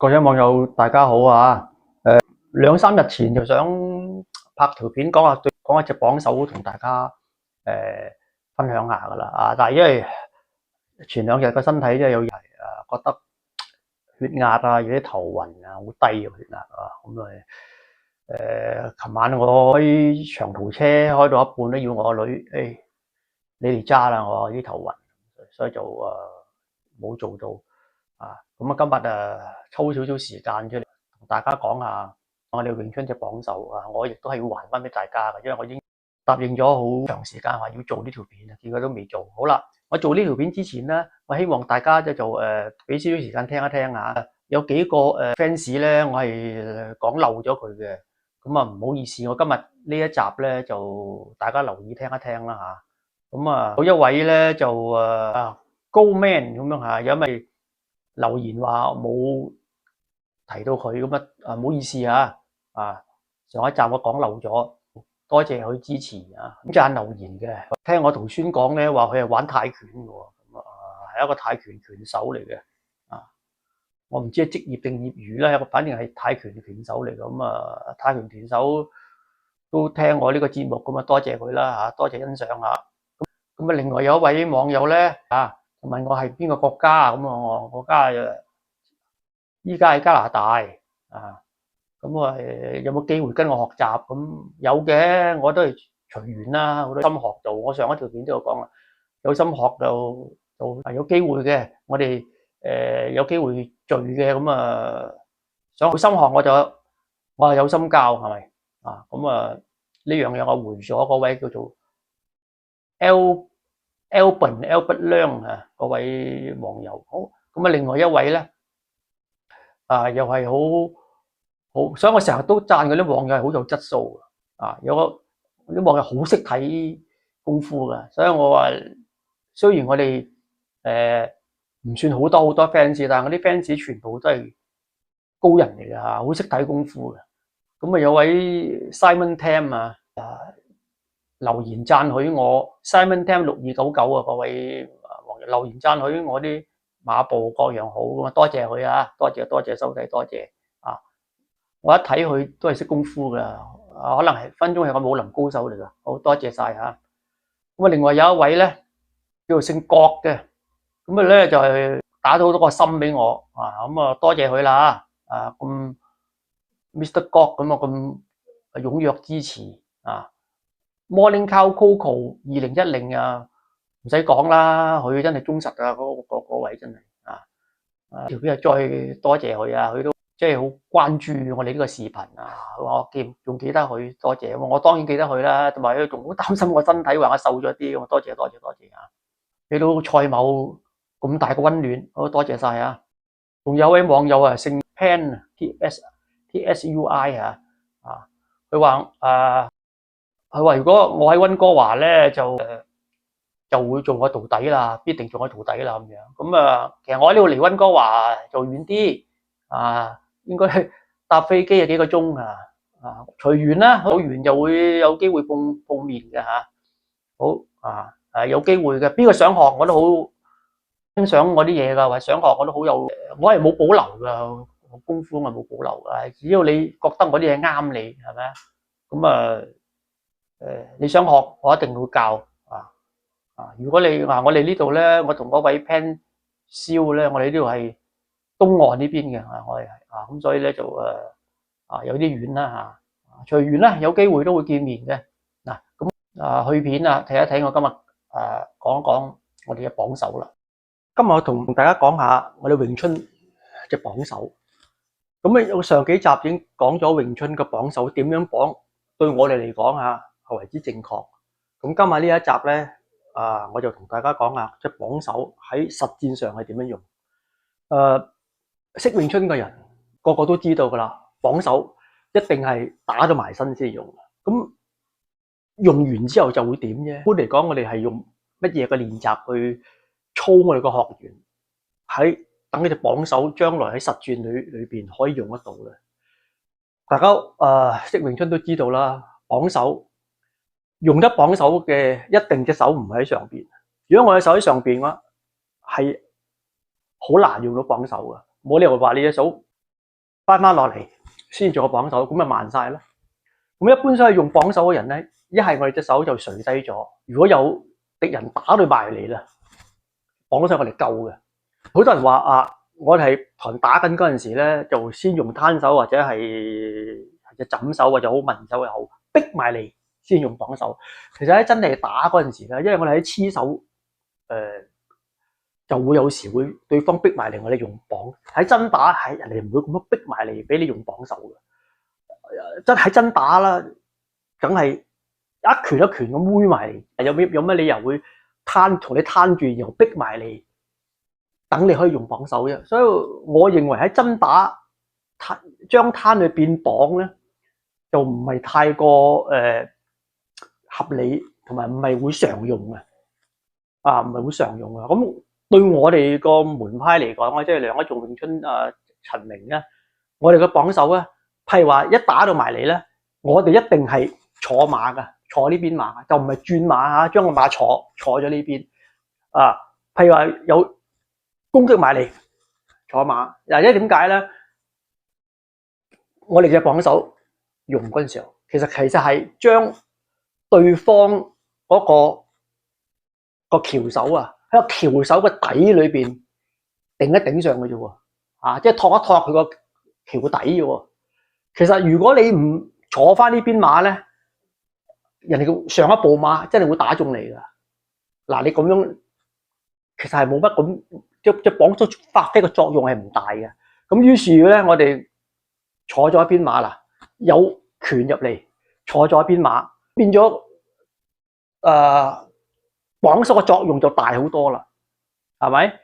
各位網友大家好啊！兩三日前就想拍條片講下隻榜首同大家分享下噶啦啊！但係因為前兩日個身體真係有覺得血壓啊，有啲頭暈啊，好低嘅血壓啊，琴晚我開長途車開到一半都要我個女你嚟揸啦，我有啲頭暈，所以就冇做到。咁今日抽少少時間出嚟同大家講下我哋詠春隻榜首啊！我亦都係要還翻俾大家嘅，因為我已經答應咗好長時間話要做呢條片啊，結果都未做好啦。我做呢條片之前咧，我希望大家就俾少少時間聽一聽下。有幾個fans 咧，我係講漏咗佢嘅，咁啊唔好意思，我今日呢一集咧就大家留意聽一聽啦嚇。咁有一位咧就高 man 咁樣嚇，因為留言話冇提到佢，咁唔好意思啊！上一集我講漏咗，多謝佢支持啊！咁讚留言嘅，聽我徒孫講咧話佢係玩泰拳嘅喎，係一個泰拳拳手嚟嘅啊！我唔知係職業定業餘啦，反正係泰拳拳手嚟嘅。咁泰拳拳手都聽我呢個節目，咁多謝佢啦嚇，多謝欣賞下。咁另外有一位網友咧問我係邊個國家，咁我國家依家喺加拿大咁有冇機會跟我學習？咁有嘅，我都係隨緣啦，好多心學到。我上一條片都有講啦，有心學就有機會嘅。我哋有機會聚嘅，咁想好心學我係有心教，係咪呢樣嘢我回咗嗰位叫做 Albert 梁嗰位網友。好，咁另外一位咧又係好，所以我成日都讚嗰啲網友係好有質素有啲網友好識睇功夫噶，所以我話雖然我哋唔算好多 fans， 但係我啲 fans 全部都係高人嚟噶好識睇功夫嘅。咁有位 Simon Tam 留言讚許我 Simon Tam 6299嗰位網友留言讚許我啲馬步各樣好，咁多謝佢多謝收睇，多謝我一睇佢都係識功夫噶可能係分鐘係個武林高手嚟噶，好多謝晒咁另外有一位咧叫做姓郭嘅，咁咧就係打咗好多個心俾我多謝佢啦咁 Mr. 郭咁咁踴躍支持Morning Cow Coco 2010唔使講啦，佢真係忠實嗰位真係條片再多謝佢佢都即係好關注我哋呢個視頻我仲記得佢，多謝我當然記得佢啦，同埋佢仲好擔心我身體，話我瘦咗啲，多謝俾到蔡某咁大個溫暖，好多謝晒仲有位網友姓 Pan TSUI 佢話如果我喺溫哥華咧就會做我徒弟啦，必定做我徒弟啦咁樣。咁其實我喺呢度離溫哥華就遠啲應該搭飛機幾個鐘隨緣啦，有緣就會有機會碰面嘅好有機會嘅，邊個想學我都好欣賞我啲嘢噶，或者想學我都好有，我係冇保留噶功夫，我冇保留噶，只要你覺得我啲嘢啱你，係咪咁你想學我一定會教如果你話我哋呢度咧，我同嗰位 Pan 燒咧，我哋呢度係東岸呢邊嘅我哋係咁所以咧就有啲遠啦隨緣啦，有機會都會見面嘅咁去片睇一睇我今日講一講我哋嘅榜首啦。今日我同大家講下我哋詠春隻榜首。咁我上幾集已經講咗詠春嘅榜首點樣榜，對我哋嚟講係為之正確。咁今日呢一集咧我就同大家講下隻榜首喺實戰上係點樣用。識詠春嘅人個個都知道噶啦，榜首一定係打咗埋身先用。咁用完之後就會點啫？一般嚟講，我哋係用乜嘢嘅練習去操我哋個學員，喺等呢隻榜首將來喺實戰裏邊可以用得到嘅。大家識詠春都知道啦，榜首用得榜首嘅一定隻手唔喺上邊。如果我隻手喺上邊嘅話，係好難用到榜首嘅。冇理由話你隻手翻落嚟先做個綁手，咁咪慢晒咯。咁一般所以用綁手嘅人咧，一係我哋隻手就垂低咗，如果有敵人打到埋嚟啦，綁手我哋救嘅。好多人話啊，我哋係同人打緊嗰陣時咧，就先用攤手或者係枕手或者好文手又好，逼埋嚟先用綁手。其實喺真係打嗰陣時咧，因為我哋喺黐手，就會有時會對方逼埋嚟，我哋用綁。喺真打係人哋唔會咁樣逼埋嚟俾你用綁手嘅。真係真打啦，梗係一拳一拳咁揮埋嚟，有咩理由會同你攤住，然後逼埋嚟，等你可以用綁手啫。所以我認為喺真打將攤去變綁咧，就唔係太過合理，同埋唔係會常用嘅，唔係會常用嘅。咁對我哋個門派嚟講，我即係兩位仲詠春陳明咧，我哋個綁手咧。譬如話一打到埋嚟咧，我哋一定係坐馬噶，坐呢邊馬，就唔係轉馬吓，將個馬坐咗呢邊。譬如話有攻擊埋嚟，坐馬。嗱，因為點解咧？我哋嘅綁手用嗰陣時候，其實係將對方嗰個橋手啊，喺個橋手嘅底裏邊頂一頂上嘅啫喎，即係托一托佢個橋底嘅喎。其實如果你唔坐翻呢邊馬咧，人哋嘅上一步馬真係會打中你噶。嗱，你咁樣其實係冇乜咁，即係綁手發揮嘅作用係唔大嘅。咁於是咧，我哋坐咗一邊馬啦，有拳入嚟，坐咗一邊馬，變咗綁手嘅作用就大好多啦，係咪？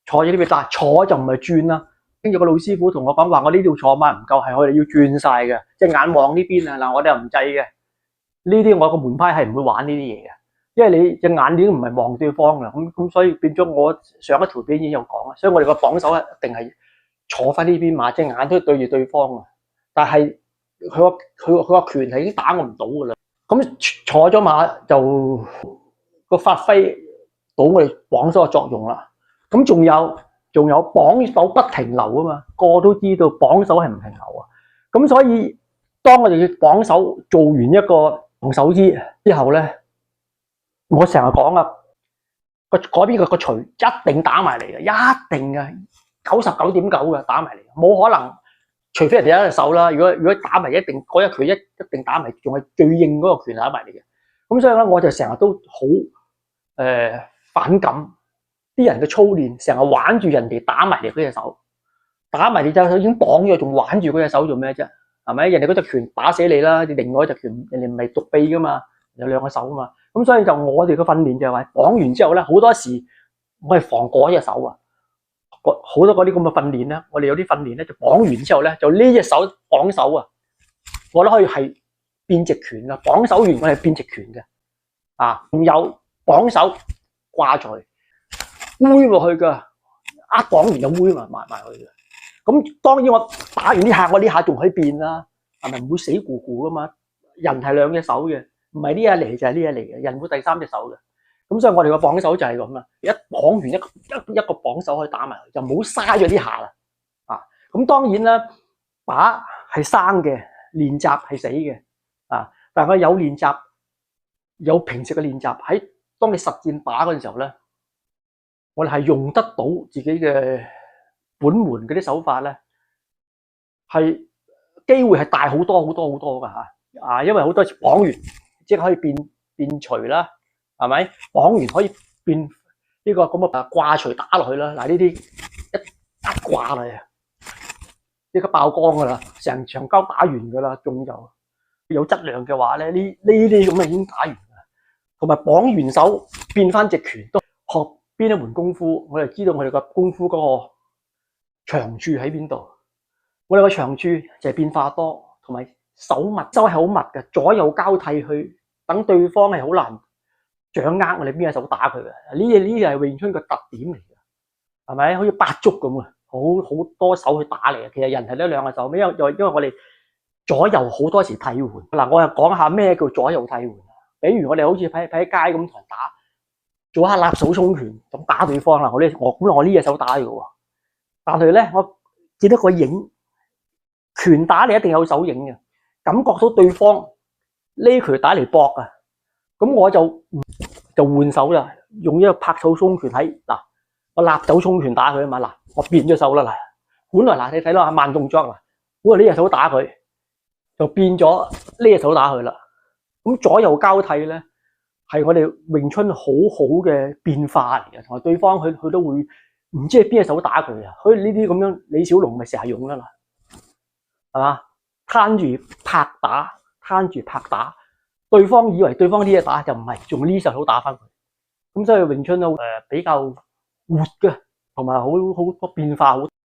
坐咗呢邊，但係坐就唔係轉啦。跟住個老師傅同我講話，我呢條坐馬唔夠，係我哋要轉晒嘅，即係眼望呢邊啊！嗱，我哋又唔制嘅。呢啲我個門派係唔會玩呢啲嘢嘅，因為你隻眼已經唔係望對方啦。咁所以變咗我上一條片已經有講啦。所以我哋個綁手一定係坐翻呢邊馬，隻眼都對住對方啊。但係佢個拳係已經打我唔到噶啦。咁坐咗馬就個發揮到我哋綁手嘅作用啦。咁仲有綁手不停留啊嘛，個個都知道綁手係唔停留啊。咁所以當我哋要綁手做完一個綁手之後咧，我成日講啊，嗰邊個錘一定打埋嚟嘅，一定嘅，99.9嘅打埋嚟，冇可能，除非人哋有一隻手啦。如果打埋一定嗰一拳一定打埋，仲係最硬嗰個拳打埋嚟嘅。咁所以咧，我就成日都好反感。啲人嘅操練成日玩住人哋打埋嚟嗰隻手，打埋你隻手已經綁咗，仲玩住嗰隻手做咩啫？係咪？人哋嗰隻拳打死你啦，你另外一隻拳人哋唔係獨臂噶嘛，有兩個手啊嘛。咁所以就我哋嘅訓練就係話，綁完之後咧，好多時我係防嗰隻手啊，好多嗰啲咁嘅訓練咧，我哋有啲訓練咧就綁完之後咧，就呢隻手綁手啊，我都可以係變直拳噶，綁手完我係變直拳嘅，仲有綁手掛在。揮落去噶，一綁完就揮埋去嘅。咁當然我打完呢下，我呢下仲可以變啦，係咪唔會死咕咕噶嘛？人係兩隻手嘅，唔係呢一嚟就係呢一嚟嘅，人會第三隻手嘅。咁所以我哋個綁手就係咁啦，一綁完一個綁手可以打埋去，就唔好嘥咗呢下啦。咁當然啦，把係生嘅，練習係死嘅。但係我有練習，有平時嘅練習，喺當你實戰把嗰陣時候咧。我哋係用得到自己嘅本門嗰啲手法咧，係機會係大好多噶吓。因為好多時綁完即係可以變錘啦，係咪？綁完可以變呢個咁嘅掛錘打落去啦。嗱，呢啲一掛嚟啊，即刻爆光噶啦，成場交打完噶啦，仲有質量嘅話咧，呢啲咁嘅已經打完啦。同埋綁完手變翻隻拳都學。邊一門功夫，我哋知道我哋個功夫嗰個長處喺邊度？我哋個長處就係變化多，同埋手密，手係好密嘅，左右交替去，等對方係好難掌握我哋邊隻手打佢嘅。呢嘢係詠春嘅特點嚟嘅，係咪？好似八足咁啊，好多手去打嚟嘅。其實人係得兩個手，因為我哋左右好多時替換。嗱，我又講下咩叫左右替換。比如我哋好似喺街咁同人打。做下立手衝拳咁打對方啦，我呢隻手打嘅喎，但係咧我見到個影拳打你一定有手影嘅，感覺到對方呢拳打嚟搏啊，咁我就換手啦，用呢個拍手衝拳喺嗱，我立手衝拳打佢啊嘛，嗱，我變咗手啦嗱，本來嗱你睇到慢動作嗱，本來呢隻手打佢，就變咗呢隻手打佢啦，咁左右交替咧係我哋詠春好好嘅變化嚟嘅，同埋對方佢都會唔知係邊隻手打佢啊，所以呢啲咁樣李小龍咪成日用噶啦，係嘛？攤住拍打，攤住拍打，對方以為對方呢隻打就唔係，用呢隻手打翻佢，咁所以詠春比較活嘅，同埋好變化好。